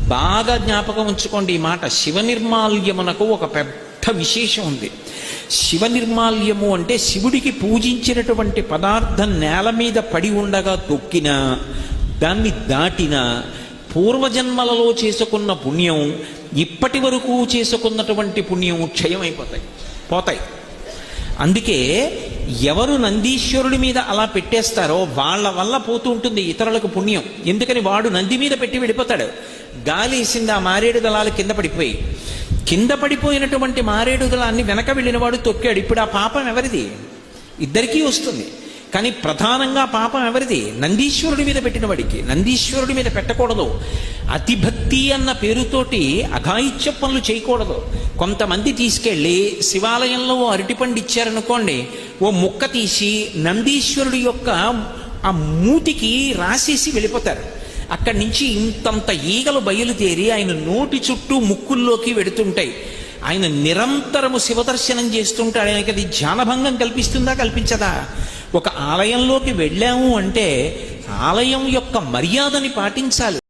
బాగా జ్ఞాపకం ఉంచుకోండి ఈ మాట. శివ నిర్మాల్యమునకు ఒక పెద్ద విశేషం ఉంది. శివ నిర్మాల్యము అంటే శివుడికి పూజించినటువంటి పదార్థం నేల మీద పడి ఉండగా తొక్కినా, దాన్ని దాటినా పూర్వజన్మలలో చేసుకున్న పుణ్యం, ఇప్పటి వరకు చేసుకున్నటువంటి పుణ్యం పోతాయి. అందుకే ఎవరు నందీశ్వరుడి మీద అలా పెట్టేస్తారో వాళ్ళ వల్ల పోతూ ఉంటుంది ఇతరులకు పుణ్యం. ఎందుకని వాడు నంది మీద పెట్టి వెళ్ళిపోతాడు. గాలి వేసింది, ఆ మారేడు దళాలు కింద పడిపోయినటువంటి మారేడు దళాన్ని వెనక వెళ్ళిన వాడు తొక్కాడు. ఇప్పుడు ఆ పాపం ఎవరిది? ఇద్దరికీ వస్తుంది. కానీ ప్రధానంగా పాపం ఎవరిది? నందీశ్వరుడి మీద పెట్టిన వాడికి. నందీశ్వరుడి మీద పెట్టకూడదు. అతిభక్తి అన్న పేరుతోటి అఘాయిత్య పనులు చేయకూడదు. కొంతమంది తీసుకెళ్ళి శివాలయంలో ఓ అరటిపండు ఇచ్చారనుకోండి, ఓ ముక్క తీసి నందీశ్వరుడి యొక్క ఆ మూతికి రాసేసి వెళ్ళిపోతారు. అక్కడి నుంచి ఇంతంత ఈగలు బయలుదేరి ఆయన నోటి చుట్టూ ముక్కుల్లోకి వెడుతుంటాయి. ఆయన నిరంతరము శివదర్శనం చేస్తుంటాడు. ఆయనకి అది ధ్యానభంగం కల్పిస్తుందా, కల్పించదా? ఒక ఆలయంలోకి వెళ్ళాము అంటే ఆలయం యొక్క మర్యాదని పాటించాలి.